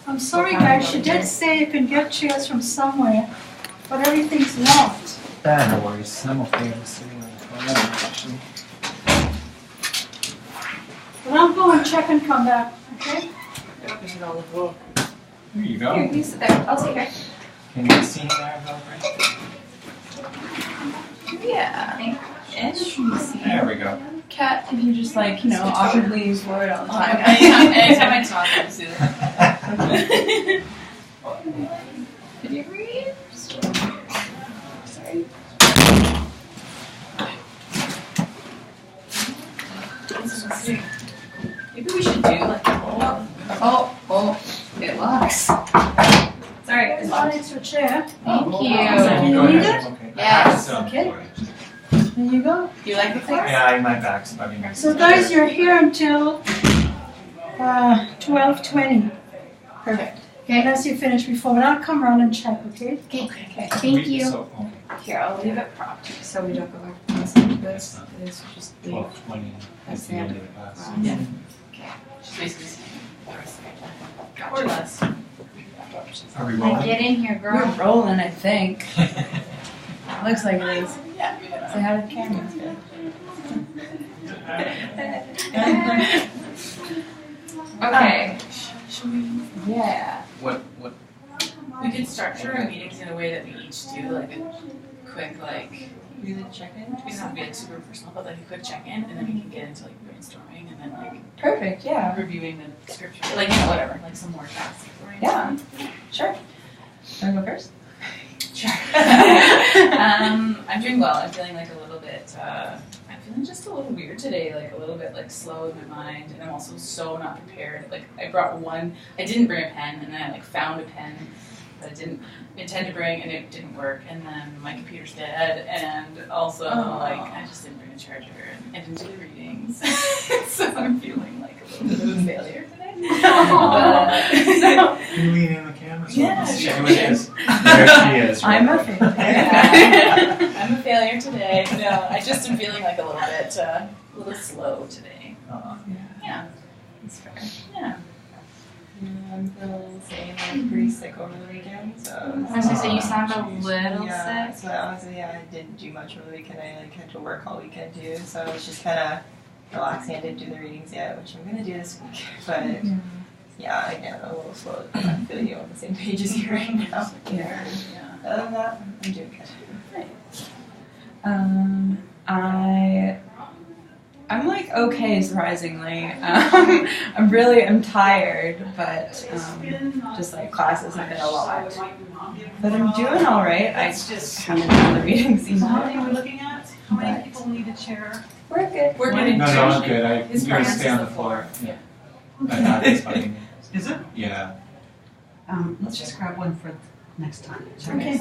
I'm sorry, guys. She did say you can get chairs from somewhere, but everything's locked. No worries. I'm okay with sitting on the toilet, actually. But I'll go and check and come back, okay? Here you go. Here, you sit there. I'll take it. Can you see there, Velvet? Yeah. Ish. There we go. Cat, if you just like, awkwardly use word all the time. Anytime I talk, I just do that. Did you read? Sorry. Maybe we should do like Oh, it locks. Sorry, There's one extra chair. Thank Oh, you. Do you go need ahead. it? Okay. Yes. Okay. There you go. Do you like the thing? Yeah, my back's bugging me. So guys, you're here until 12:20. Perfect. Unless you finish before, but I'll come around and check, okay? Okay. Thank you. So, okay. Here, I'll leave it propped so we don't go back to this. That's not It is just leave. 12:20 is the end of the class. Yeah. Okay. She's basically saying the rest of it. Or less. Are we rolling? Get in here, girl. We're rolling, I think. Looks like it is. Yeah. So how the cameras go? Okay. Yeah. What? We could structure our meetings in a way that we each do like a quick Really check in? it doesn't have to be like super personal, but like a quick check-in, and then we can get into like brainstorming and then like Perfect, yeah. reviewing the scripture, like whatever, like some more tasks. Yeah. Sure. Wanna go first? Sure. I'm doing well. I'm feeling like a little bit. I'm feeling just a little weird today, like a little bit like slow in my mind, and I'm also so not prepared. Like I brought one. I didn't bring a pen, and then I like found a pen that I didn't intend to bring, and it didn't work. And then my computer's dead, and also like I just didn't bring a charger, and I didn't do the readings, so I'm feeling like a little bit of a failure today. You lean in the camera so Yeah, we can see sure. who it is. There she is. right I'm a there. failure. I'm a failure today. No, I just am feeling like a little slow today. Yeah. That's fair. Yeah. I'm feeling the same. I'm pretty sick over the weekend, so. I was gonna say, you sound a little Yeah, sick. so honestly, I didn't do much over the weekend. I had to work all weekend too, so it's just kind of relaxing. I didn't do the readings yet, which I'm gonna do this week. But yeah, again, a little slow. I feel you on the same page as you right now. Yeah. Other than that, I'm doing good. I'm like okay, surprisingly. I'm tired, but just like classes have been a lot. But I'm doing all right. I just haven't done the readings either. How many are we looking at? How many But- people need a chair? We're good. We're No, gonna no, I'm good. I'm His gonna preference stay is on the the floor. Yeah. My back is bugging me. Is it? Yeah. Let's just grab one for next time. Okay.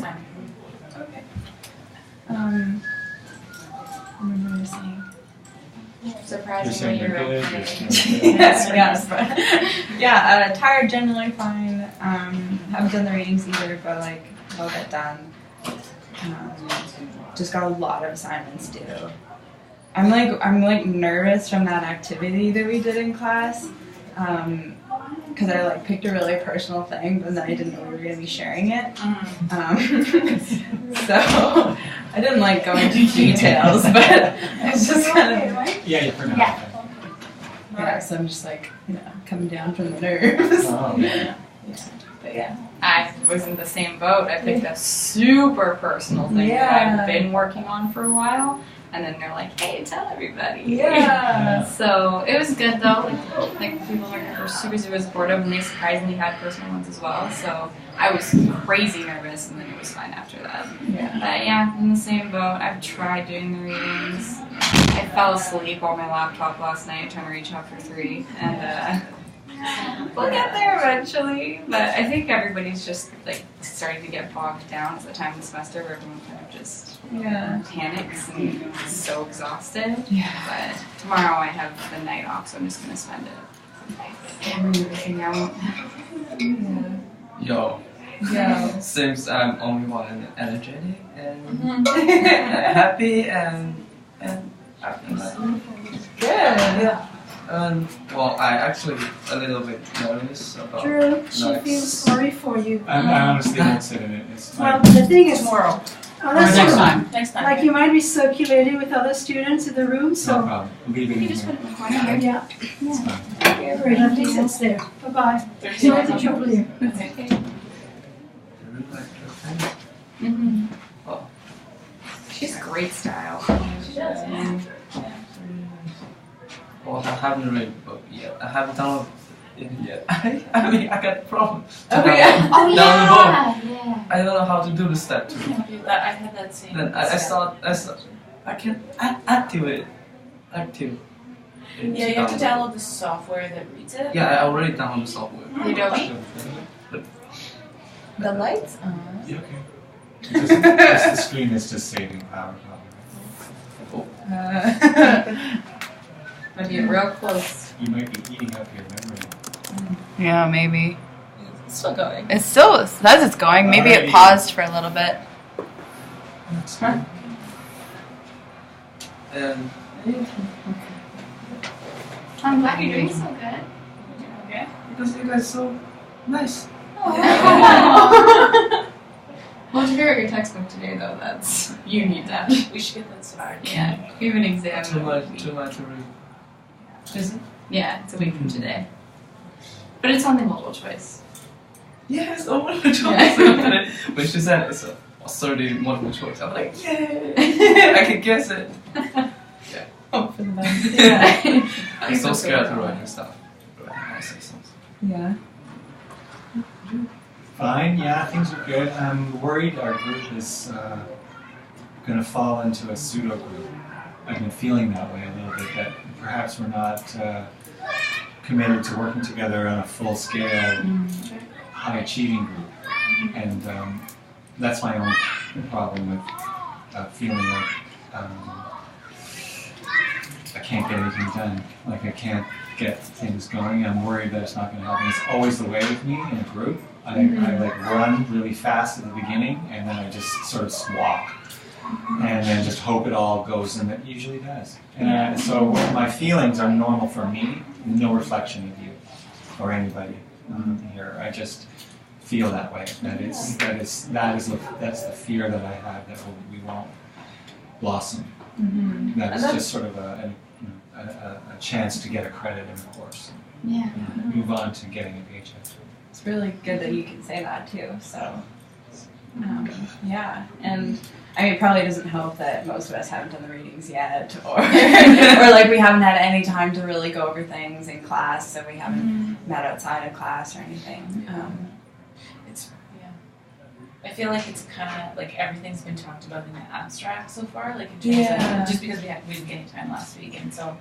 What am I saying? You're Surprisingly, saying you're you're good. okay. You're saying you're good. yes. But yeah, tired, generally fine. Haven't done the readings either, but like will get done. Just got a lot of assignments due. I'm like nervous from that activity that we did in class, because I like picked a really personal thing, but then I didn't know we were gonna be sharing it. So I didn't like go into details, but it's just kind of. right? Yeah, you forgot. Yeah. Yeah, so I'm just like, coming down from the nerves. Oh, man. But yeah. I was in the same boat. I picked a super personal thing that I've been working on for a while, and then they're like, "Hey, tell everybody." Yeah. So it was good though. Like people were super supportive, and they surprisingly had personal ones as well. So I was crazy nervous, and then it was fine after that. Yeah. But yeah, in the same boat. I've tried doing the readings. I fell asleep on my laptop last night trying to reach out for 3, and we'll get there eventually. But I think everybody's just like starting to get bogged down at the time of the semester where everyone kind of just panics and is so exhausted. Yeah. But tomorrow I have the night off, so I'm just gonna spend it everything out. Yo, Yeah. seems I'm only one energetic and happy and I feel like Good. Well, I actually a little bit nervous about. Drew, she Nice. feels sorry for you. I honestly won't sit in it. It's Well, like, the thing is, Tomorrow. unless Next you, time. Next time. like you might be circulating with other students in the room, no so, problem. Leave it in You just here. put it in the corner. yeah. It's fine. Great, at least it's there. Bye-bye. Sorry to trouble you. That's okay. Mm-hmm. She's great style. She does, yeah. Well, I haven't read the book yet. I haven't downloaded it yet. I mean, I got a problem. Oh, yeah. Oh Down the book. yeah. I don't know how to do the step two. I had that same. Then I thought I can activate. Yeah, you have to download the software that reads it. Yeah, I already downloaded the software. You don't? The lights on. You okay? Just the screen is just saving power. Might be real close. You might be eating up your memory. Yeah, maybe. It's still going. It still says it's going. Maybe it Alrighty. paused for a little bit. And I'm glad you're doing so good. Okay. because you guys are so nice. Well, to figure out your textbook today, though, that's you need that. We should get that started. Yeah, if you have an exam. Too in a much week. to read. Is it? Yeah, it's a week from today. But it's only multiple choice. Yes, oh my choice. Yeah. When she said it's a 30 multiple choice, I'm like, yay! I can guess it. Hope for the best. Yeah. I'm so scared to write this stuff. Yeah. Fine, yeah, things are good. I'm worried our group is going to fall into a pseudo group. I've been feeling that way a little bit, that perhaps we're not committed to working together on a full scale, high achieving group. And that's my own problem with feeling like I can't get anything done. Like I can't get things going. I'm worried that it's not going to happen. It's always the way with me in a group. I like run really fast at the beginning and then I just sort of walk and then just hope it all goes, and it usually does. And so my feelings are normal for me, no reflection of you or anybody here. I just feel that way. That's the fear that I have, that we won't blossom. That is just sort of a chance to get a credit in the course. Yeah. Move on to getting a paycheck. It's really good that you can say that too. So, yeah, and I mean, it probably doesn't help that most of us haven't done the readings yet, or or like we haven't had any time to really go over things in class, so we haven't met outside of class or anything. I feel like it's kind of like everything's been talked about in the abstract so far, like in terms of just because we didn't get any time last week, and so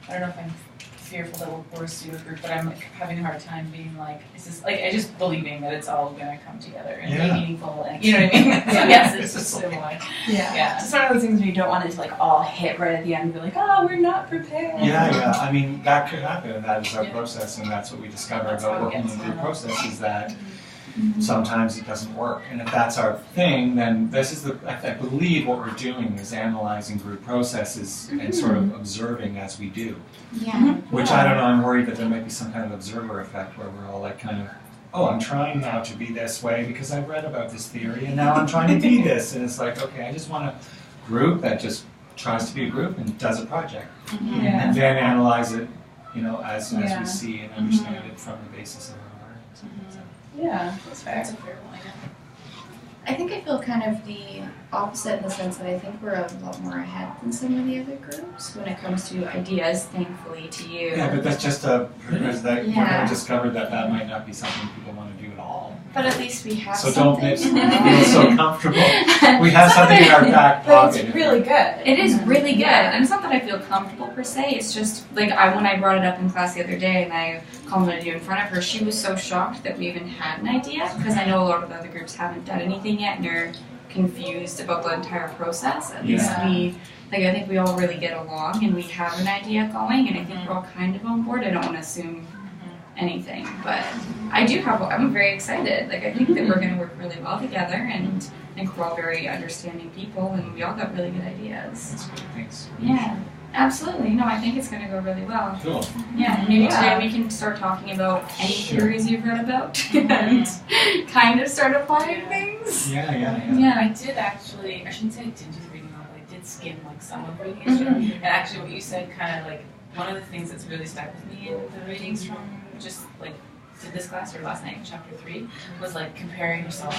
I don't know if I'm fearful that we're a pseudo group, but I'm like having a hard time being like, is this like I just believing that it's all gonna come together and be meaningful, and you know what I mean? So yes, it's just so like It's just one of those things where you don't want it to like all hit right at the end and be like, oh, we're not prepared. Yeah. I mean, that could happen, and that is our process, and that's what we discover That's about how it working in gets a group going. process, is that sometimes it doesn't work. And if that's our thing, then this is I believe what we're doing is analyzing group processes and sort of observing as we do. Yeah. Which I don't know, I'm worried that there might be some kind of observer effect where we're all like kind of, oh, I'm trying now to be this way because I've read about this theory and now I'm trying to be this. And it's like, okay, I just want a group that just tries to be a group and does a project. And then analyze it, as we see and understand it from the basis of our learning. So, Yeah, that's fair. That's a fair point. I think I feel kind of the opposite in the sense that I think we're a lot more ahead than some of the other groups when it comes to ideas, thankfully, to you. yeah, but that's just because we're going Yeah. to discover that might not be something people want to do at all. But at least we have So something. don't feel so comfortable. We have something in our back But pocket. it's really good. It is really good. Yeah. And it's not that I feel comfortable per se. It's just like when I brought it up in class the other day and I commented you in front of her, she was so shocked that we even had an idea, because I know a lot of the other groups haven't done anything yet and they're confused about the entire process. At least I think we all really get along and we have an idea going, and I think we're all kind of on board. I don't want to assume anything, but I'm very excited. Like I think that we're going to work really well together, and I think we're all very understanding people and we all got really good ideas. That's good, thanks. Yeah. Absolutely. No, I think it's going to go really well. Cool. Yeah, maybe Yeah. today we can start talking about any Sure. theories you've read about and kind of start applying things. Yeah. I did actually, I shouldn't say I didn't do the reading novel, I did skim like some of the reading history. And actually what you said kind of like, one of the things that's really stuck with me in the readings from just like did this class or last night in chapter 3 was like comparing yourself,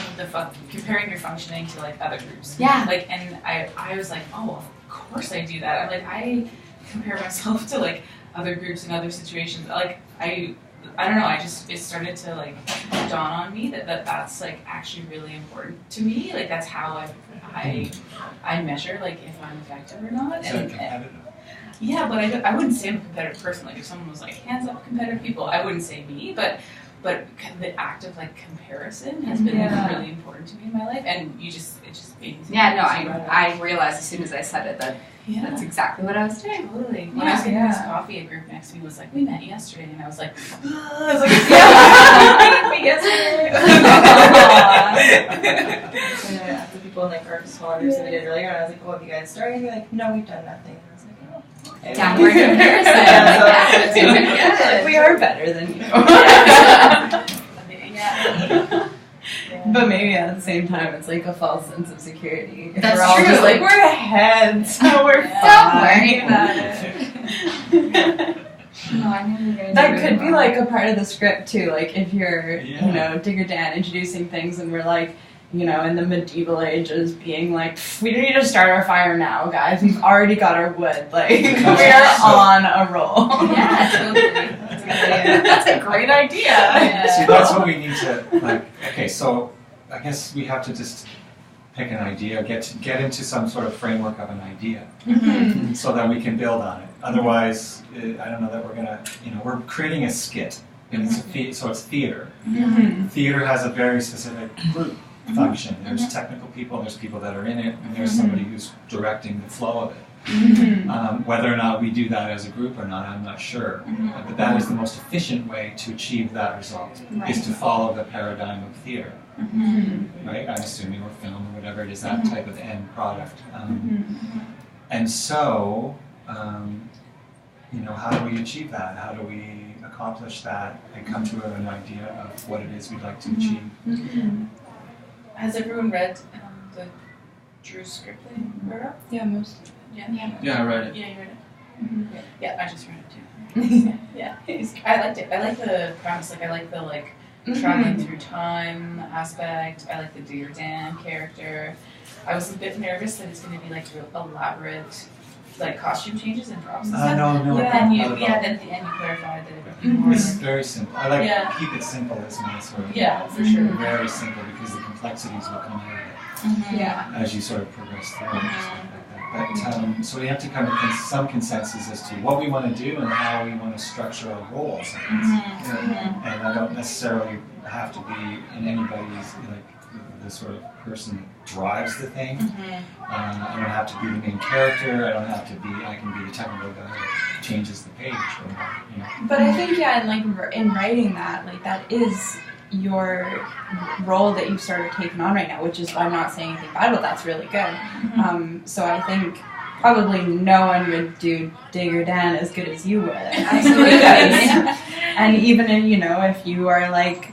comparing your functioning to like other groups. Yeah. Like, and I was like, oh, of course I do that. I'm like, I compare myself to like other groups in other situations. Like, I don't know, it started to like dawn on me that's like actually really important to me. Like, that's how I measure like if I'm effective or not. Is that competitive? Yeah, but I wouldn't say I'm a competitive person. Like, if someone was like, hands up competitive people, I wouldn't say me, but kind of the act of like comparison has been really important to me in my life, and it just made me think. Yeah, no, I realized as soon as I said it that that's exactly what I was doing. Totally. When I was getting this coffee, a group next to me was like, we met yesterday, and I was like, we met yesterday. The people in like our smaller groups that we did earlier, and I was like, "Oh, have you guys started?" And they're like, "No, we've done nothing." And I was like, "Oh, okay." Downward comparison. Yeah, We are better than you. Yeah. But maybe at the same time, it's like a false sense of security. If That's we're all true. just like, we're ahead, so we're Don't worry fine. about it. No, I knew you were gonna That do could it be well. like a part of the script too. Like if you're, Yeah. you know, Digger Dan introducing things and we're like, you know, in the medieval ages being like, we need to start our fire now, guys. We've already got our wood. Like, we're on a roll. Yeah, totally. That's a great idea. See, that's what we need to like. Okay, so I guess we have to just pick an idea, get into some sort of framework of an idea, so that we can build on it. Otherwise, I don't know that we're gonna. You know, we're creating a skit, and so it's theater. Theater has a very specific group function. There's technical people, there's people that are in it, and there's somebody who's directing the flow of it. Whether or not we do that as a group or not, I'm not sure. But that is the most efficient way to achieve that result, is to follow the paradigm of theater. Right? I'm assuming, or film, or whatever it is, that type of end product. And so, you know, how do we achieve that? How do we accomplish that and come to an idea of what it is we'd like to achieve? Has everyone read the Drew script that you wrote up? Yeah, most. Yeah, I read it. Yeah, you read it? Yeah, I just read it too. Yeah, I liked it. I like the premise. Like, I like the traveling through time aspect. I like the Dear Dan character. I was a bit nervous that it's going to be like real elaborate, like costume changes and props and stuff. No. But then not at all. then at the end you clarified that it would be more. It's very simple. I like Yeah. keep it simple as my sort of For sure. very simple, because the complexities will come out of Yeah. it as you sort of progress through it and stuff like that. But so we have to come to some consensus as to what we want to do and how we want to structure our roles. And I don't necessarily have to be in anybody's the sort of person that drives the thing. I don't have to be the main character. I can be the technical guy that changes the page. You know. But I think, in writing that, like, that is your role that you've started taking on right now, which is why I'm not saying anything bad about that's really good. So I think probably no one would do Digger Dan as good as you would. Absolutely. And even in, you know, if you are like,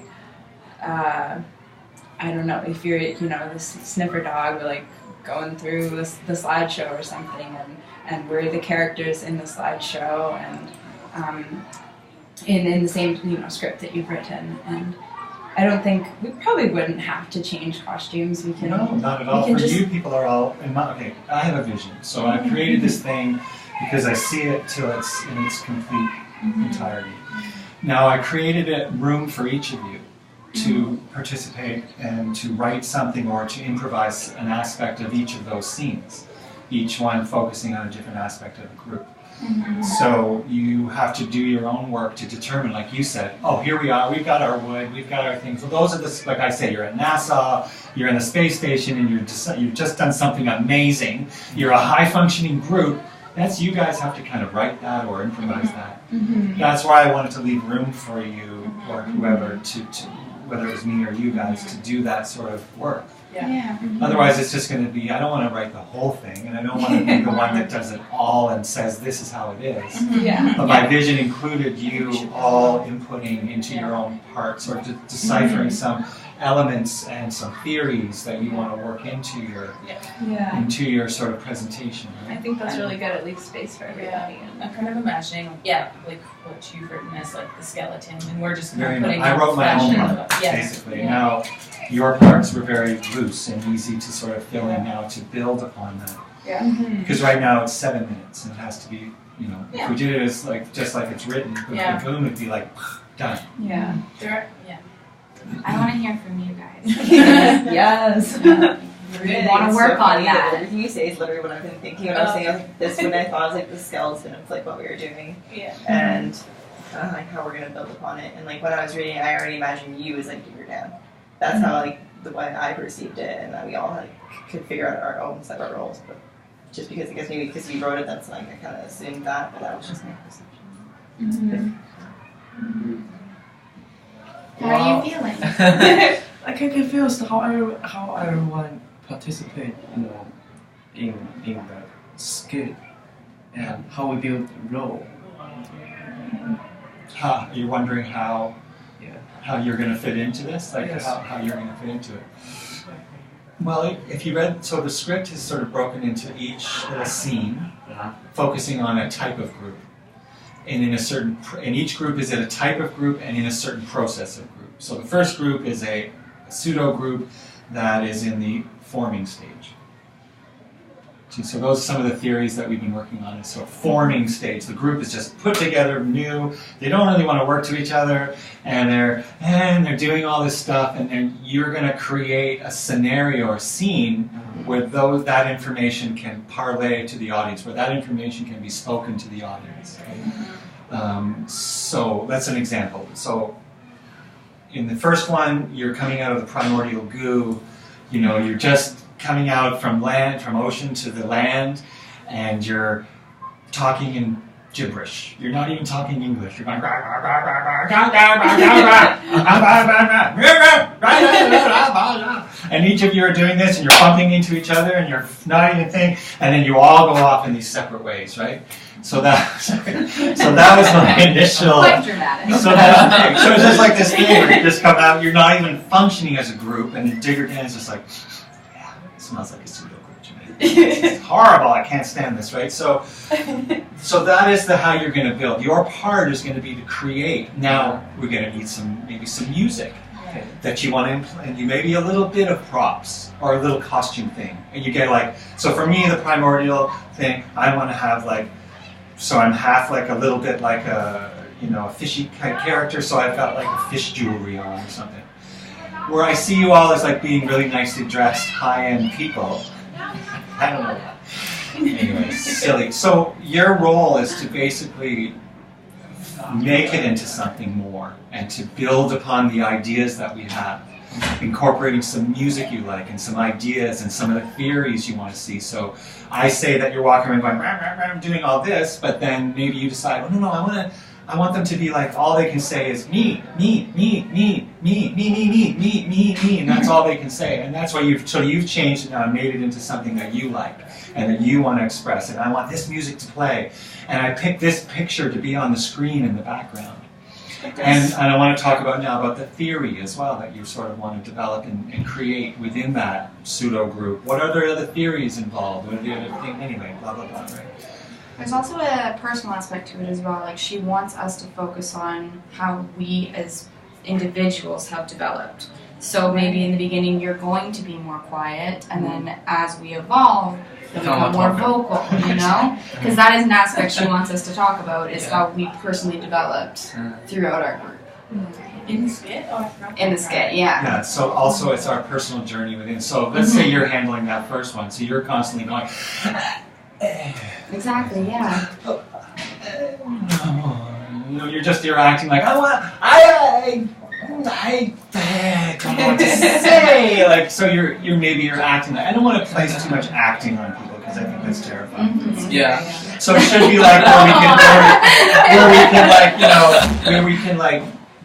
I don't know, if you're, you know, this sniffer dog, like going through the slideshow or something, and we're the characters in the slideshow, and in the same, you know, script that you've written, and I don't think we probably wouldn't have to change costumes. We can. No, not at all. For you, people are all. Okay, I have a vision, so I created this thing because I see it till it's in its complete entirety. Now I created a room for each of you to participate and to write something or to improvise an aspect of each of those scenes, each one focusing on a different aspect of the group. So you have to do your own work to determine, like you said, oh, here we are, we've got our wood, we've got our things. Well, those are the, like I say, you're at NASA, you're in the space station, and you've just done something amazing. You're a high-functioning group. That's, you guys have to kind of write that or improvise that. That's why I wanted to leave room for you or whoever to whether it was me or you guys, to do that sort of work. Yeah. Otherwise, it's just going to be, I don't want to write the whole thing, and I don't want to be the one that does it all and says this is how it is. Yeah. But my vision included you all inputting into your own parts or deciphering some elements and some theories that you want to work into your sort of presentation. I Right? think that's really good. It leaves space for everybody. I'm kind of imagining, like what you've written as like the skeleton, and we're just kind Very of putting. I wrote my flesh own into part, it. Yes. basically. Yeah. Now, your parts were very loose and easy to sort of fill in now to build upon that. Because right now it's 7 minutes and it has to be, if we did it as like just like it's written, boom, it'd be like done. Yeah. I want to hear from you guys. Yes. We wanna work on that. Everything you say is literally what I've been thinking when I was saying like, this. When I thought it was like the skeleton of like what we were doing, and kind of like how we're gonna build upon it. And like when I was reading, I already imagined you as like Digger Dan. That's how like the way I perceived it, and that we all like could figure out our own separate roles. But just because I guess maybe because you wrote it, that's like I kind of assumed that, but that was just my perception. How are you feeling? I get confused how everyone participate, in the skit and how we build the role. You're wondering how you're going to fit into this, like Yes. how you're going to fit into it. Well, if you read, so the script is sort of broken into each little scene, focusing on a type of group, and in each group is in a type of group and in a certain process of group. So the first group is a pseudo group that is in the forming stage. So those are some of the theories that we've been working on. So forming stage, the group is just put together, new. They don't really want to work to each other, and they're doing all this stuff. And then you're going to create a scenario or scene where that information can parlay to the audience, where that information can be spoken to the audience. So that's an example. So in the first one, you're coming out of the primordial goo. You're just coming out from ocean to the land, and you're talking in gibberish. You're not even talking English. You're going and each of you are doing this, and you're bumping into each other, and you're not even thinking, and then you all go off in these separate ways, right? So that was my initial. Quite dramatic. So it's just like this thing where you just come out, you're not even functioning as a group, and the Digger Dan is just like, yeah, it smells like a pseudo group to me. It's horrible, I can't stand this, right? So that is how you're going to build. Your part is going to be to create. Now we're going to need maybe some music that you want to implement, and you maybe a little bit of props or a little costume thing, and you get like. So for me, the primordial thing, I want to have like. So I'm half like a little bit like a fishy kind of character, so I've got like a fish jewelry on or something. Where I see you all as like being really nicely dressed, high-end people. I don't know. Anyway, silly. So your role is to basically make it into something more and to build upon the ideas that we have, incorporating some music you like and some ideas and some of the theories you want to see. So I say that you're walking around going, rah, rah, rah, I'm doing all this, but then maybe you decide, oh no, I want them to be like, all they can say is me, and that's all they can say. And that's why you've changed it now and made it into something that you like and that you want to express. And I want this music to play. And I picked this picture to be on the screen in the background. And I want to talk about the theory as well that you sort of want to develop and create within that pseudo group. What are the other theories involved? What are the other things? Anyway, blah, blah, blah, right? There's also a personal aspect to it as well. Like, she wants us to focus on how we as individuals have developed. So maybe in the beginning you're going to be more quiet, and then as we evolve, you'll become more vocal, Because that is an aspect she wants us to talk about, is how we personally developed throughout our group. In the skit? In the skit, yeah. Yeah, so also it's our personal journey within. So let's say you're handling that first one, so you're constantly going, Exactly, yeah. You're acting like, I don't know what to say. Like, so you're acting like, I don't want to place too much acting on people because I think that's terrifying. Yeah. So it should be like where we can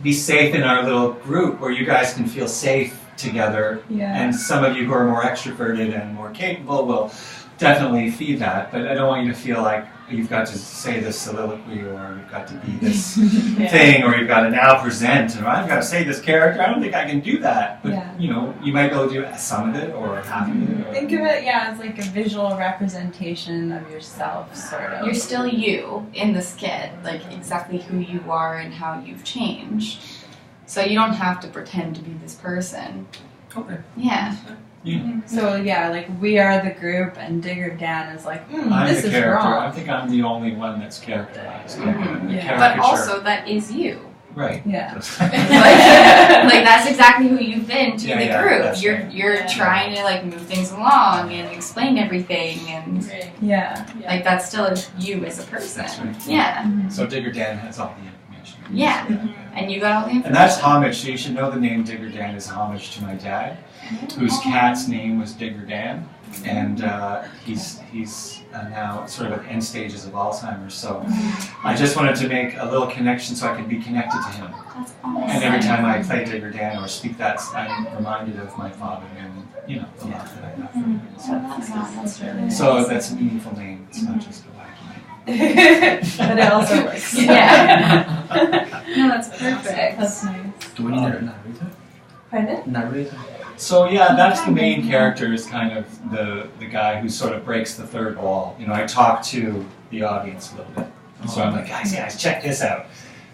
be safe in our little group where you guys can feel safe together. Yeah. And some of you who are more extroverted and more capable will definitely feed that. But I don't want you to feel like you've got to say this soliloquy or you've got to be this thing or you've got to now present and I've got to say this character. I don't think I can do that. But Yeah. you know, you might be able to do some of it or half of it. Or, Think of it, as like a visual representation of yourself, sort of. You're still you in the skit, like exactly who you are and how you've changed. So you don't have to pretend to be this person. Okay. Yeah. So like we are the group, and Digger Dan is like, I'm this the is character. wrong. I think I'm the only one that's characterized. Like, the Yeah. But caricature. also that is you. Right. Yeah. Like that's exactly who you've been to Yeah, the yeah, group. that's You're right. you're trying to like move things along and explain everything and Right. Yeah. like that's still you as a person. That's right. Yeah. So Digger Dan has all the information. Yeah. And you got all the information. And that's homage. So you should know the name Digger Dan is homage to my dad, whose cat's name was Digger Dan, and he's now sort of at end stages of Alzheimer's. So I just wanted to make a little connection so I could be connected to him. That's awesome. And every time I play Digger Dan or speak that, I'm reminded of my father and the love that I have for him. That's really nice. So that's a meaningful name. It's not just a wacky name. But it also works. Yeah. No, that's perfect. That's nice. Do we need a narrator? Pardon? Narrator? So yeah, that's the main character is kind of the guy who sort of breaks the third wall. You know, I talk to the audience a little bit. So I'm like, guys, check this out.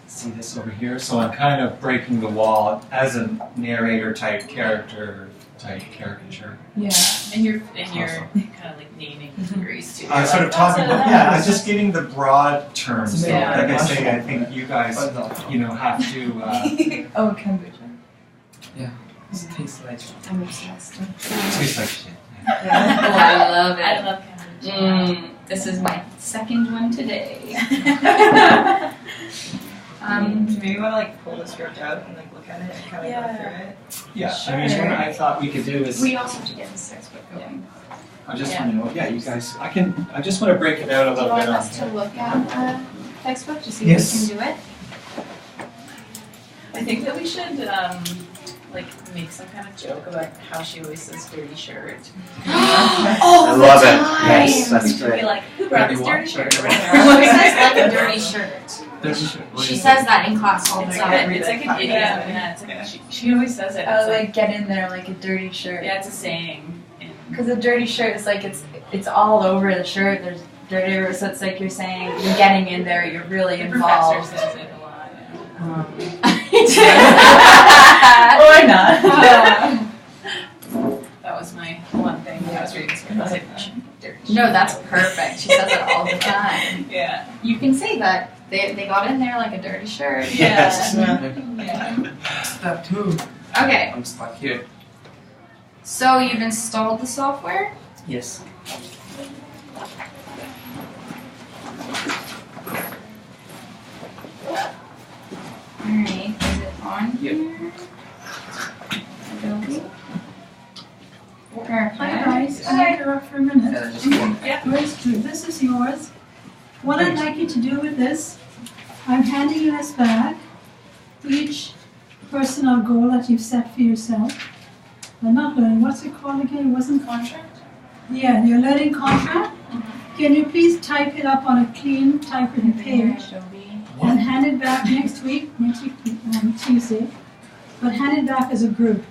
See this over here? So I'm kind of breaking the wall as a narrator type character type caricature. Yeah. And you're kind of like naming theories too. I'm sort of talking about, I'm just getting the broad terms. So, Yeah. like I say, I think you guys, have to, Oh, kombucha. It tastes like I'm obsessed. taste like shit. Oh, I love I it. love kombucha. This is my second one today. Do maybe want to like pull the script out and like look at it and kind of go through it? Yeah, I mean, what I thought we could do is, We also have to get this textbook going. I just want to know, you guys, I just want to break it out a Do you little want bit on us to look at the textbook to see Yes. if we can do it? I think that we should like make some kind of joke about how she always says dirty shirt. All I the love it. time. Yes, that's We should be great. like, who brought this Dirty dirty what? shirt? Or Dirty whatever. She says like a dirty shirt. dirty shirt. She says that in class all the It's time. like an idiom. Yeah, it's like, she always says it. It's Oh, like get in there like a dirty shirt. yeah, it's a saying. Because a dirty shirt is like it's all over the shirt. There's dirty, so it's like you're saying you're getting in there. You're really The involved. professor says it a lot. Or not. That was my one thing when I was reading this book. I was like, dirty shirt. No, that's perfect. She says it all the time. Yeah. You can say that. They got in there like a dirty shirt. Yes. Yeah. Step 2. Okay, I'm stuck here. so you've installed the software? Yes. Alright, is it on Yep. here? Adobe? Hi Perfect. guys, can I interrupt for a minute? Just one. Where's Drew? This is yours. What I'd like you to do with this, I'm handing you this back. Each personal goal that you've set for yourself. I'm not learning, what's it called again? It wasn't Contract? Yeah, your learning contract. Can you please type it up on a clean typewritten page Adobe. and hand it back next week Tuesday, but hand it back as a group,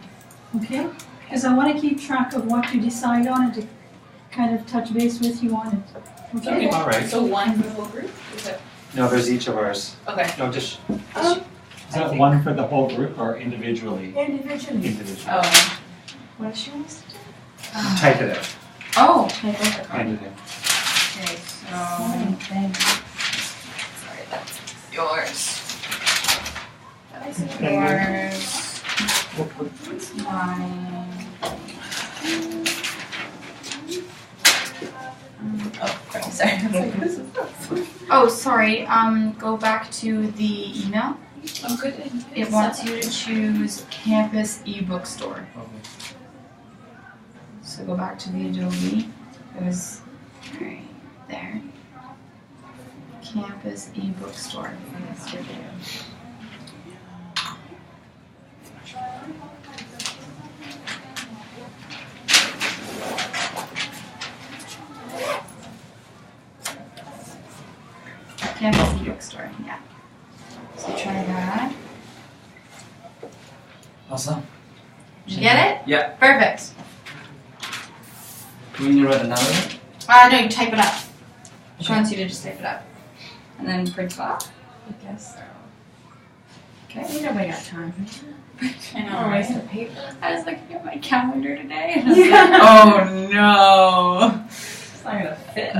okay? Because I want to keep track of what you decide on and to kind of touch base with you on it, okay? All right. So one for the whole group? Is that No, there's each of ours. okay? No, just, Oh. is that one for the whole group or individually? Individually. Individually. Oh. What does she want us to do? Type it out. Oh, type it. Hand it in. Okay, so. Sorry, that's yours. That's yours. Mine. Oh, sorry. I was like, this is Oh, sorry. Go back to the email. Oh, good. It wants you to choose Campus eBook Store. Okay. So go back to the Adobe. It was right there. Campus eBook Store. Campus and bookstore, yeah. So try that. Awesome. Did you get it? Yeah. Perfect. Do we need to write another one? No, you type it up. She wants you to just type it up. And then print it off. I guess so. Okay, we nobody got time. I know, Oh, right? waste of paper. I was looking at my calendar today. And Oh no. It's not gonna fit.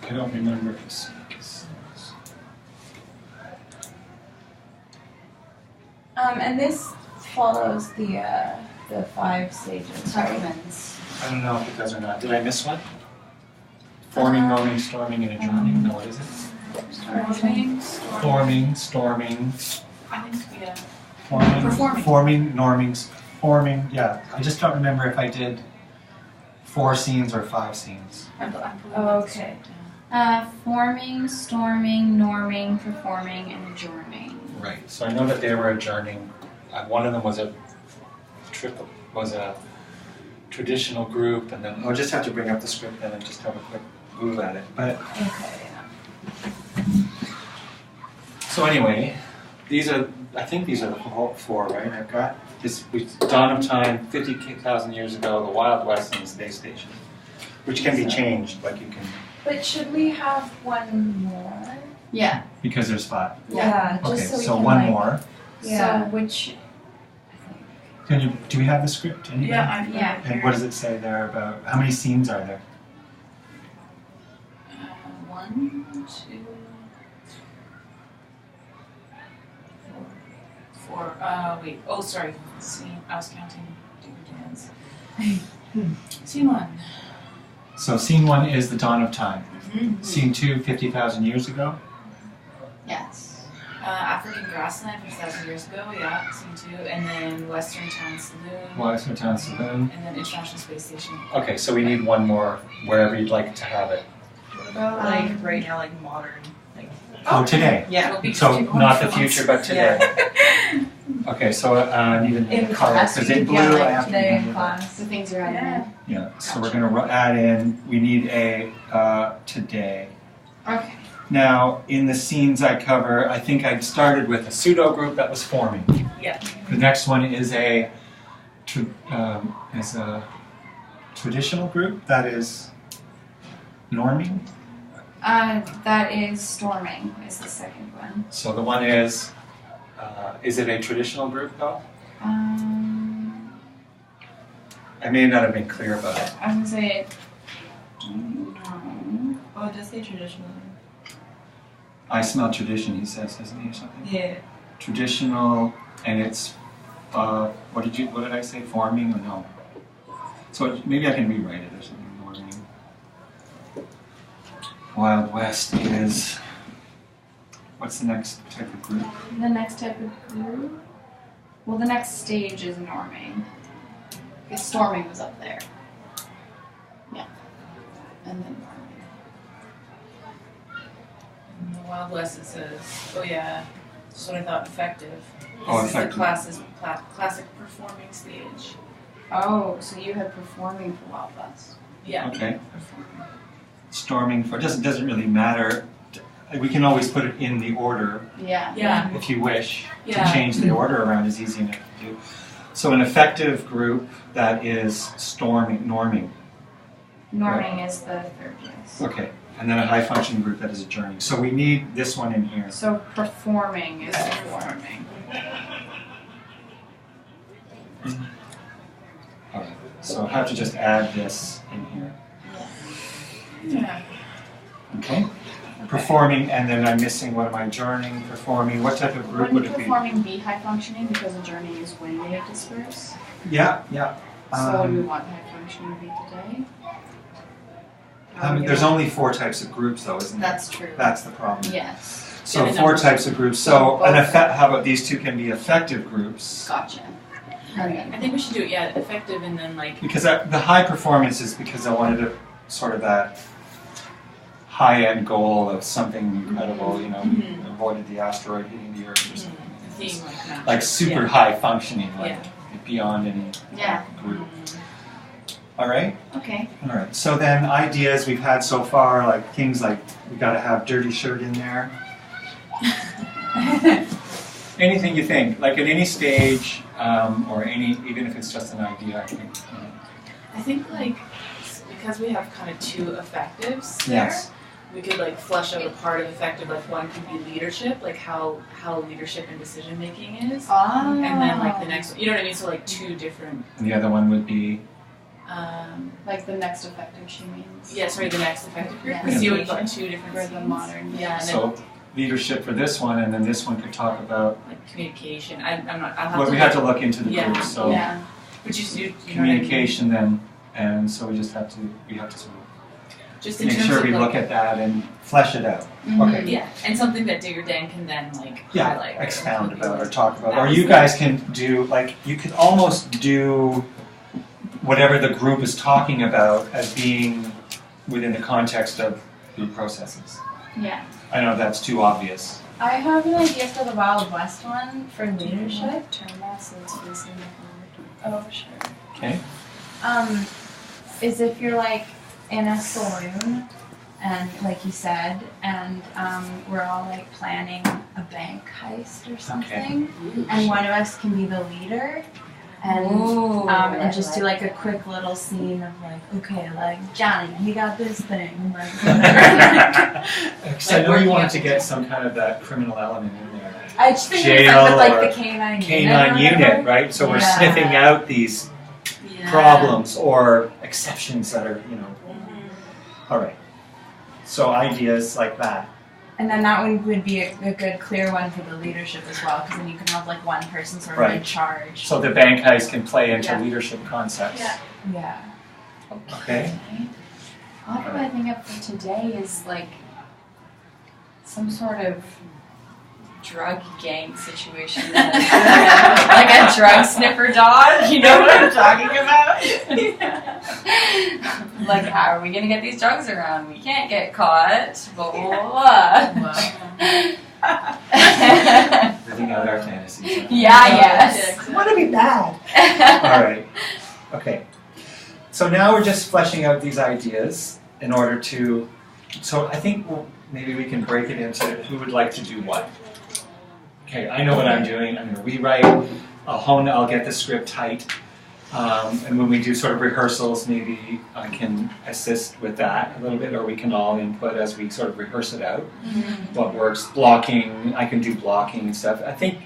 I don't remember this. And this follows the 5 stages, right? I don't know if it does or not. Did I miss one? Forming, norming, storming, and adjourning? No, what is it? Forming, storming, I think, yeah. forming, Performing. forming, norming, forming. Yeah, I just don't remember if I did 4 scenes or 5 scenes. I'm pulling Oh, this okay. down. Forming, storming, norming, performing, and adjourning. Right. So I know that they were adjourning. One of them was a traditional group, and then I'll just have to bring up the script then and just have a quick move at it. But Okay. so anyway, I think these are the 4, right? I've got this Dawn of Time, 50,000 years ago, the Wild West, and the Space Station, which can be changed. Like you can, But should we have one more? Yeah. because there's 5. Yeah, just Okay, so we so can one like, more. Yeah. So which, Do we have the script? Anybody? Yeah, I've got Yeah. it And here. what does it say there about how many scenes are there? 1, 2, 4. Wait. Oh, sorry. Scene. I was counting different dance. Scene 1. So scene 1 is the Dawn of Time. Mm-hmm. Scene 2, 50,000 years ago. yes. African Grassland 50,000 years ago. Yeah. Scene 2, and then Western Town Saloon. Western Town Saloon. And then International Space Station. Okay, so we need one more wherever you'd like to have it. What about like right now, like modern? Like Oh, today. yeah. It'll be So just not the one for once. future, but today. Okay, so I need In a color. class, Because we in could blue, get I like have to today in remember that. class. The things are added Yeah. Yeah, so we're going to add in, we need a today. in. Okay. Now, in the scenes I cover, I think I started with a pseudo group that was forming. Yeah. The next one is a traditional group that is norming. That is storming. Is the second one. So the one is it a traditional group though? I may not have been clear about it. I would say. No. Oh, it does say traditional. I smell tradition, he says, doesn't he, or something? Yeah. Traditional, and it's what did I say? Forming or no? So maybe I can rewrite it or something. Norming. Wild West is. What's the next type of group? The next type of group. Well, the next stage is norming. Because storming was up there. Yeah. And then norming. In the Wild West it says, oh yeah, that's what I thought, effective. Oh, This effective. is the classic performing stage. Oh, so you had performing for Wild West. Yeah. Okay. Performing. Storming for doesn't really matter. We can always put it in the order Yeah. Yeah. if you wish. Yeah. To change the order around is easy enough to do. So an effective group that is norming. Norming is the third place. Okay. And then a high functioning group that is adjourning. So we need this one in here. So performing is the fourth. Performing. Alright. So I have to just add this in here. Yeah. Okay. Performing, and then I'm missing, what am I, adjourning, performing, what type of group would Wouldn't it be? performing be high functioning because adjourning is when they disperse? Yeah, yeah. So do we want high functioning to be today? There's only 4 types of groups though, isn't there? That's true. That's the problem. Yes. So Yeah, the 4 numbers. types of groups. So So both how about these 2 can be effective groups? Gotcha. And I then think we should do it, yeah, effective and then like, Because the high performance is because I wanted to sort of that high-end goal of something incredible, you know, Mhm. avoided the asteroid hitting the Earth or something. the theme like match. Like super Yeah. high functioning, like Yeah. beyond any yeah. group. All right? Okay. All right. So then ideas we've had so far, like things like we got to have dirty shirt in there. Anything you think, like at any stage, or even if it's just an idea, I think. You know. I think like because we have kind of two effectives there, Yes. we could like flesh out a part of effective. Like one could be leadership, like how leadership and decision making is, and then like the next, you know what I mean? So like two different. And the other one would be. Like the next effective, she means. Yeah, sorry, the next effective group. Yeah. Because you would put two different For the scenes. modern. Yeah, and then So leadership for this one, and then this one could talk about. like communication. I'm not. I'll have Well, to. we have to look into the Yeah. group, so Yeah. But you know communication then, and so we have to sort of what I mean? Just in make terms sure of we like, look at that and flesh it out. Mhm. Okay. yeah, and something that Digger Dan can then like highlight, right? Expound Or about or like, talk about. that Or was you the- guys can do, like, you could almost do whatever the group is talking about as being within the context of group processes. Yeah. I know that's too obvious. I have an idea for the Wild West one for leadership. Turn that so it's facing the Oh, sure. Okay? Is if you're like in a saloon, and like you said, and we're all like planning a bank heist or something, and one of us can be the leader, and just do like a quick little scene of like, okay, like Johnny, you got this thing, like whatever. Because I know you want to get some kind of that criminal element in there. I just think it's Jail like with like or the canine Canine unit, or unit, whatever. right? So we're Yeah. sniffing out these Yeah. problems or exceptions that are, you know. All right. So ideas like that. And then that one would be a good clear one for the leadership as well, because then you can have like one person sort of in Right. charge. So the bank heist can play into Yeah. leadership concepts. Yeah. Yeah. Okay. All that I think of for today is like some sort of drug gang situation. Like a drug sniffer dog, you know what I'm talking about? Like, how are we gonna get these drugs around? We can't get caught. Blah, blah, blah. Living out our fantasies. Yeah, yes. Want to be bad. All right. Okay. So now we're just fleshing out these ideas in order to. So I think maybe we can break it into who would like to do what. Okay, I know what I'm doing. I'm going to rewrite. I'll get the script tight. And when we do sort of rehearsals, maybe I can assist with that a little bit, or we can all input as we sort of rehearse it out. What works, blocking, I can do blocking and stuff. I think,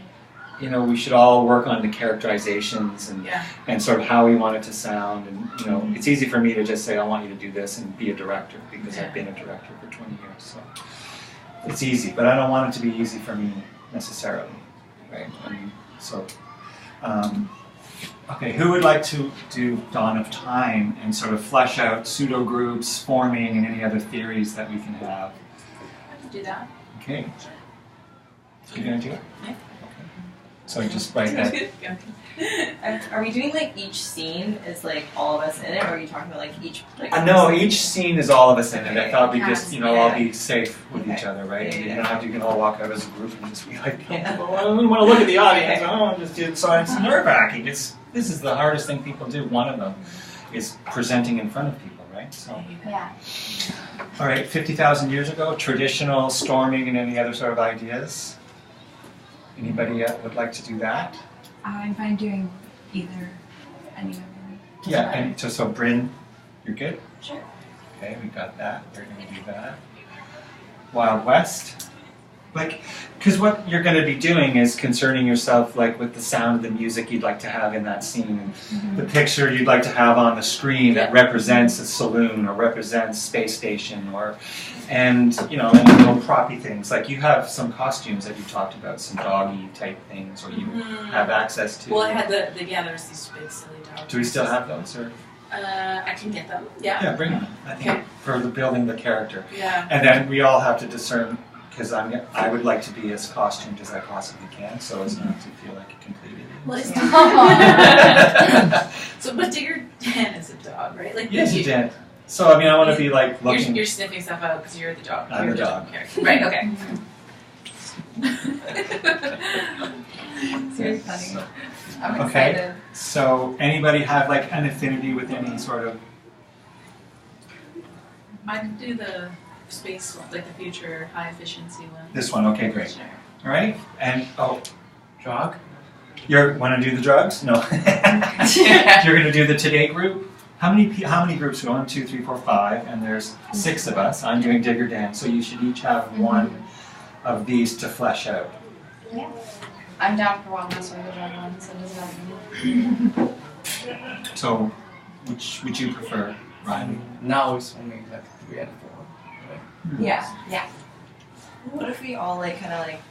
we should all work on the characterizations and sort of how we want it to sound. And, it's easy for me to just say, I want you to do this and be a director, because I've been a director for 20 years. So it's easy, but I don't want it to be easy for me necessarily, right? Okay, who would like to do Dawn of Time and sort of flesh out pseudo groups, forming, and any other theories that we can have? Do that. Okay. You're gonna do it? Yeah. Okay. So just write that. Are we doing like each scene is like all of us in it, or are you talking about like each? Like, No, each scene is all of us in it. I thought we just, Yeah. all be safe with each Okay. other, right? Yeah, You yeah. don't have to, you can all walk out as a group and just be like, Yeah. well, I don't want to look at the audience. I don't want to just do it. So it's nerve-wracking. This is the hardest thing people do. One of them is presenting in front of people, right? So, Yeah. all right, 50,000 years ago, traditional storming and any other sort of ideas. Anybody would like to do that? I'm fine doing either, any of them. Doesn't Yeah, matter. and so Bryn, you're good? Sure. Okay, we got that. We're going to do that. Wild West. Because what you're going to be doing is concerning yourself with the sound of the music you'd like to have in that scene, and the picture you'd like to have on the screen that represents a saloon or represents space station, and little proppy things. Like you have some costumes that you talked about, some doggy type things, or you have access to. Well, I had there was these big silly dogs. Do we still have those, or? I can get them. Yeah. Yeah, bring them. I think for building the character. Yeah. And then we all have to discern, because I would like to be as costumed as I possibly can, so as not to feel like a completed. Well, it's So, but Digger Dan is a dog, right? Like Yes, you did. So I want to be looking. You're sniffing stuff out because you're the dog. I'm You're the dog. character. Right. Okay. It's very funny. So, I'm Okay. excited. So anybody have like an affinity with any sort of? I could do the space one, like the future high efficiency one. This one, okay, great. Sure. All right, and Drug? you want to do the drugs? No. You're going to do the Today group. How many groups? 1, 2, 3, 4, 5, and there's 6 of us. I'm doing Digger Dan, so you should each have one of these to flesh out. I'm down for wellness or the drug one, so it doesn't matter. So, which would you prefer, Ryan? Now it's only like 3 and 4. Right? Yeah. What if we all like kind of like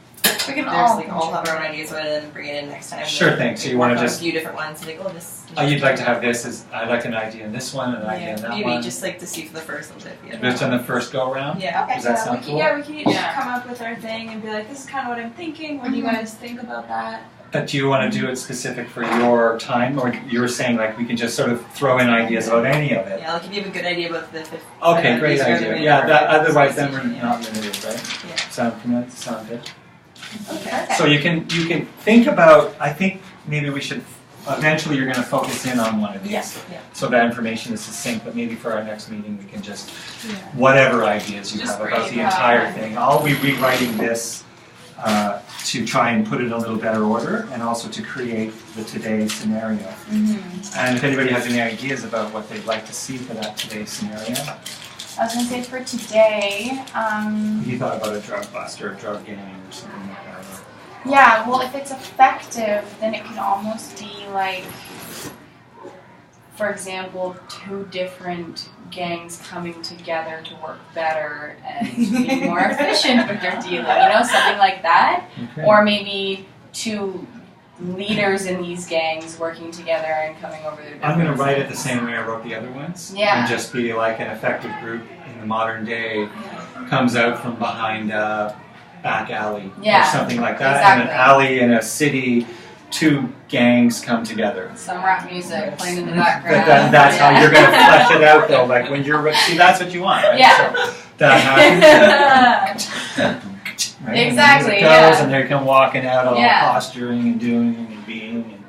We can there's all like all have our own ideas about it and bring it in next time? Sure thing. So you want to work on just? a few different ones, like oh this. You'd like to have this as I like an idea in this one and an idea in that maybe one. just like to see for the first little bit. Just on the first go around. Yeah. Okay, Does that sound cool? we can each Yeah. come up with our thing and be like, this is kind of what I'm thinking. What do you guys think about that? But do you want to do it specific for your time, or you were saying like we can just sort of throw in ideas about any of it? Yeah, like if you have a good idea about the fifth. Okay, great idea. Yeah, that, otherwise then we're Yeah. not limited, right? Yeah. Sound familiar? Sound good? Okay. So you can think about. I think maybe we should. Eventually, you're going to focus in on one of these. Yes. Yeah. So that information is succinct. But maybe for our next meeting, we can just Yeah. whatever ideas you Just have about break the it up. entire thing. I'll be rewriting this to try and put it in a little better order, and also to create the today scenario. And if anybody has any ideas about what they'd like to see for that today scenario, I was gonna say for today, you thought about a drug bust or a drug gang or something like that. yeah, well, if it's effective, then it can almost be like, for example, 2 different gangs coming together to work better and be more efficient with their dealing, something like that. Okay. Or maybe 2 leaders in these gangs working together and coming over their I'm going to differences. write it the same way I wrote the other ones. Yeah. And just be like an effective group in the modern day comes out from behind a back alley Yeah, or something like that. And an exactly. alley in a city, 2 gangs come together. Some rap music playing in the background. That's how Yeah. you're going to flesh it out though. Like when you're, see, that's what you want, right? Yeah. So that happens. Right? And the Exactly, music goes yeah. and they come walking out all Yeah. posturing and doing and being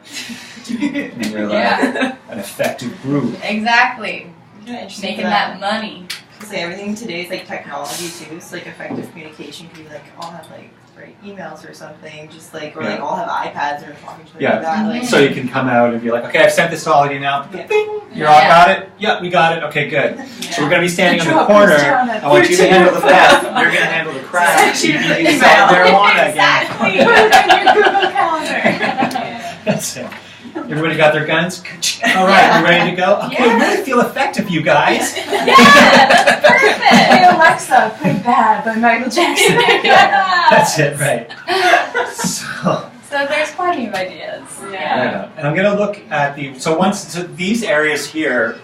and you're like Yeah. an effective group. Exactly. Yeah, interesting Making for that money. Because like, everything today is like technology too. So like effective communication could be like all have like write emails or something, just like or like Yeah. all have iPads and are talking to Yeah. like that. Like, So you can come out and be like, okay, I've sent this to all of you now. Yeah. Bing! You all Yeah. got it? Yeah, we got it. Okay, good. So we're going to be standing on the Drop corner. this down at I want you to 13. handle the meth. You're going to handle the crack. Section You of the can sell marijuana again. Put it on your Google Calendar. That's it. Everybody got their guns? All right, you ready to go? Okay, Yeah. really feel effective, you guys. Yeah, that's perfect. Hey Alexa, play Bad by Michael Jackson. That's it, right. So, So there's plenty of ideas. yeah. And I'm going to look at so these areas here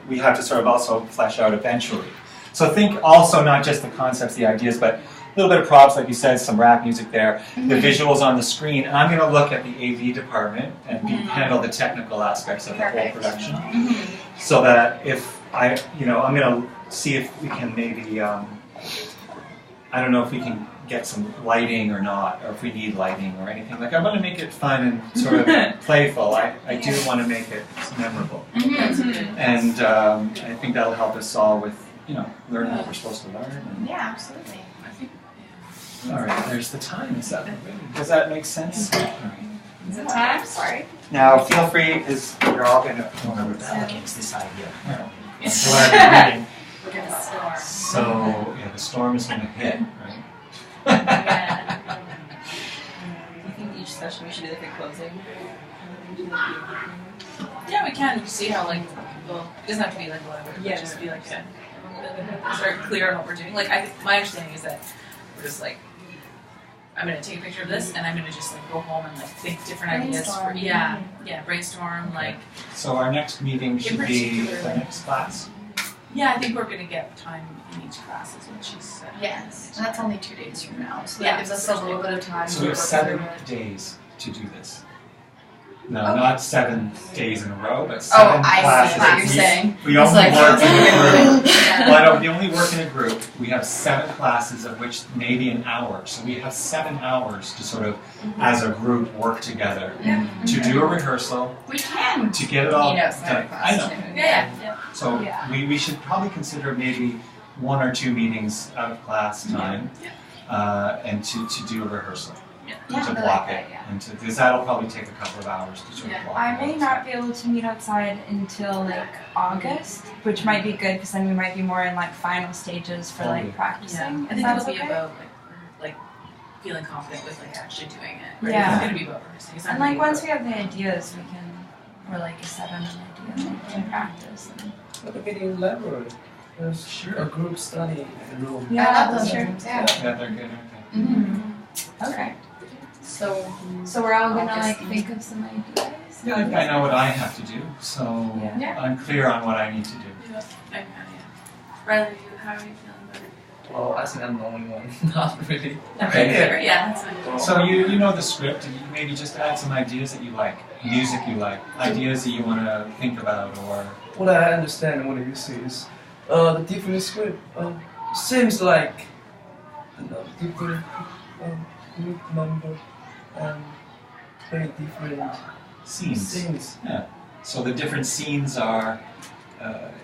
we have to sort of also flesh out eventually. So think also not just the concepts, the ideas, but a little bit of props, like you said, some rap music there, the visuals on the screen, and I'm going to look at the AV department and handle the technical aspects of the whole Perfect. production, so that if I'm going to see if we can maybe, I don't know if we can get some lighting or not, or if we need lighting or anything. Like I want to make it fun and sort of playful. I do want to make it memorable, and I think that'll help us all with learning what we're supposed to learn. And, Yeah, absolutely. all right, there's the time is up. Does that make sense? All right. Is it time? Sorry. Now, feel free, you're all going to remember Bella against this idea. So what I've been reading. We're gonna storm. So, the storm is going to hit, right? I think each session we should do like a closing. Yeah, we can see how like well, it doesn't have to be like elaborate. Yeah, Just be like very clear on what we're doing. Like my understanding is that we're just like I'm gonna take a picture of this and I'm gonna just like go home and like think different ideas for Brainstorm. brainstorm like So our next meeting should be the particular. next class. I think we're gonna get time in each class is what she said. Yes, and that's only 2 days from now, so Yeah. that gives us a little bit of time So to we have work 7 through it. days to do this. No, not 7 days in a row, but 7 Oh, I classes. see what a you're week. saying. We It's only like- work in a group. Well, no, we only work in a group. We have 7 classes, of which maybe an hour. So we have 7 hours to sort of, as a group, work together to do a rehearsal, We can. to get it all You know, it's not a done. class I know. too. Yeah. So Yeah. we should probably consider maybe 1 or 2 meetings out of class time, and to do a rehearsal, Yeah, to I block like it, that, yeah. and because that'll probably take a couple of hours to sort of block I it. may not be able to meet outside until like August, which might be good because then we might be more in like final stages for Totally. like practicing. I If think that's it'll be okay. about like feeling confident with like actually doing it. Right? Yeah. It's gonna be about rehearsing. It's not And gonna like be once about- we have the ideas, we can, or like a 7 an idea, we can practice. And, At the beginning library, there's a group study room. I love those rooms, yeah. Yeah, they're good, aren't they? Mm-hmm. okay. So, So we're all gonna August like and- think of some ideas. Yeah, I know what I have to do, so Yeah. I'm clear on what I need to do. Yeah. Riley, how are you feeling about it? Well, I think I'm the only one. Not really. Okay. Yeah, that's fine. So you know the script, and you maybe just add some ideas that you like, music you like, ideas that you want to think about, or What I understand what you see is the different script seems like different group member and play different scenes. scenes. So the different scenes are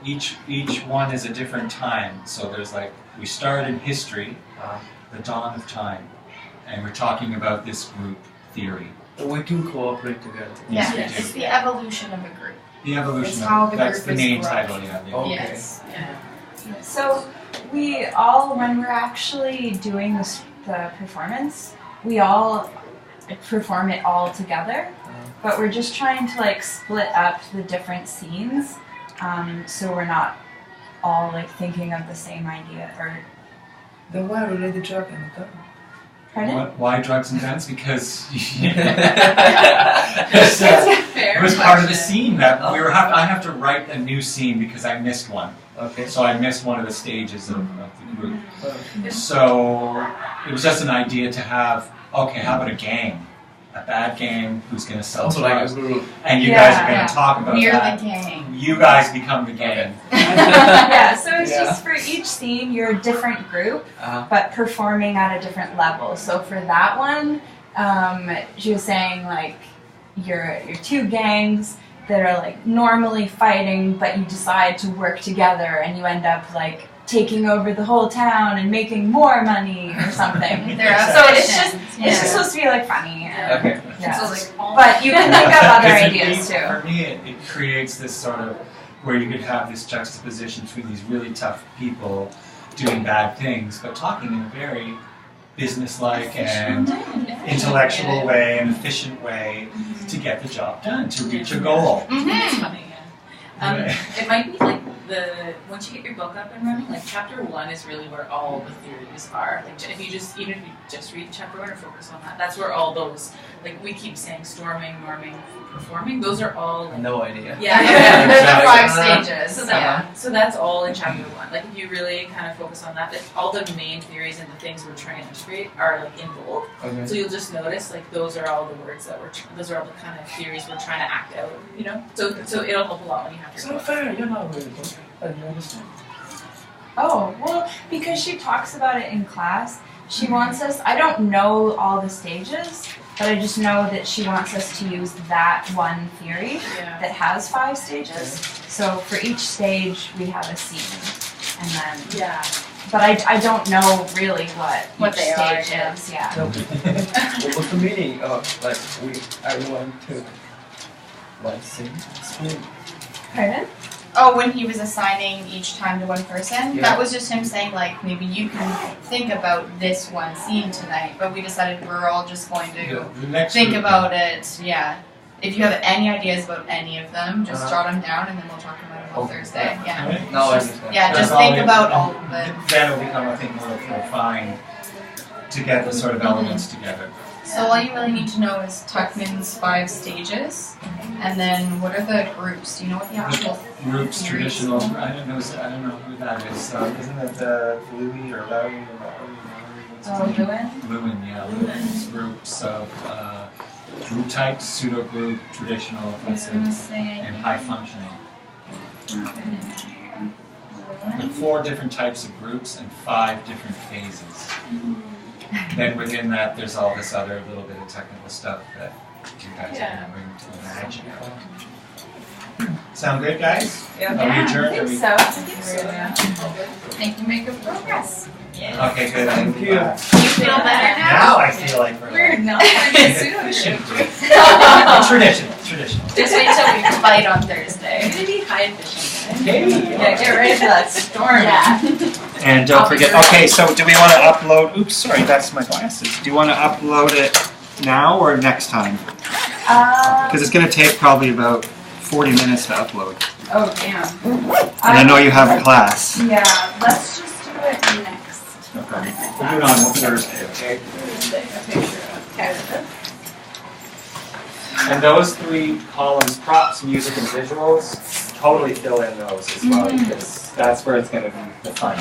each one is a different time. So there's like we start in history, the dawn of time, and we're talking about this group theory. We do cooperate together. Yes, yeah, we it's do. the evolution of a group. The evolution. It's how of the that's group the is main growing. title. Yeah. the- Okay. Yes. Yeah. So we all, when we're actually doing the performance, we all perform it all together, but we're just trying to like split up the different scenes, so we're not all like thinking of the same idea. Or Then why related drug and gun? pardon? Why drugs and guns? Because It's it was part of the scene that we were. I have to write a new scene because I missed one. Okay. So I missed one of the stages of the group. Uh, So it was just an idea to have. Okay, how about a gang? A bad gang who's going to sell also like a drugs, group. and you guys are going Yeah. to talk about We're that. the gang. You guys become the gang. Yeah, so it's Yeah. just for each scene, you're a different group, Uh, but performing at a different level. So for that one, she was saying like you're 2 gangs that are like normally fighting, but you decide to work together, and you end up like taking over the whole town and making more money or something. They're So it's just efficient. it's just supposed to be like funny. And, okay. yeah. So like all But you can think of other 'Cause ideas too. For me, it creates this sort of where you could have this juxtaposition between these really tough people doing bad things, but talking in a very business-like and intellectual way and efficient way to get the job done, to reach a goal. It's funny, yeah. It might be like once you get your book up and running, like chapter 1 is really where all the theories are. Like if you just even if you just read chapter 1 or focus on that, that's where all those like we keep saying storming, norming, performing. Those are all like No idea. yeah. There's the Exactly. 5 stages. So Yeah. that's all in chapter 1. Like if you really kind of focus on that, all the main theories and the things we're trying to integrate are like in bold. Okay. So you'll just notice like those are all the words that those are all the kind of theories we're trying to act out. You know, so it'll help a lot when you have It's your not book. fair. You're not really good. I don't understand. Oh, well, because she talks about it in class, she wants us, I don't know all the stages, but I just know that she wants us to use that one theory Yeah. that has 5 stages. So for each stage, we have a scene. And then, Yeah. but I don't know really what each they are, stage yeah. is, yeah. No. What was the meaning of like everyone took one scene? Explain. Pardon? Oh, when he was assigning each time to one person, Yeah. that was just him saying like maybe you can think about this one scene tonight, but we decided we're all just going to The next think group, about it. Yeah. If you have any ideas about any of them, just Uh-huh. jot them down and then we'll talk about them on Okay. Thursday. Yeah. Right? Now I understand. Yeah, That's just all think we- about all of it. Then it'll become, I think, more refined to get the sort of elements together. So all you really need to know is Tuckman's 5 stages, and then what are the groups? Do you know what the actual Groups, theories traditional. are? I don't know who that is. Isn't it Louis or Larry or Larry? Oh, Lewin? Lewin, yeah. Lewin's groups of group types, pseudo group, traditional, I was gonna offensive, say. and high functioning. With 4 different types of groups and 5 different phases. Then within that, there's all this other little bit of technical stuff that you guys are going to bring to imagine. Sound good, guys? Yeah. Are we adjourned? I Are think we- so. Yeah. Think you make good progress. Yeah. Okay, good. Thank you. You feel better now? Now I feel like we're We're like, not wearing sushi. traditional, traditional. Just wait till we fight on Thursday. Maybe be high efficient. Hey. Yeah, get ready for that storm. Yeah. And don't forget, okay, so do we want to upload, oops, sorry, that's my glasses. Do you want to upload it now or next time? Because it's going to take probably about 40 minutes to upload. Oh damn. And I know you have a class. Yeah, let's just do it next. Okay. We'll do it on Thursday, okay? Okay. And those 3 columns, props, music, and visuals, totally fill in those as well, because that's where it's going to be the fun.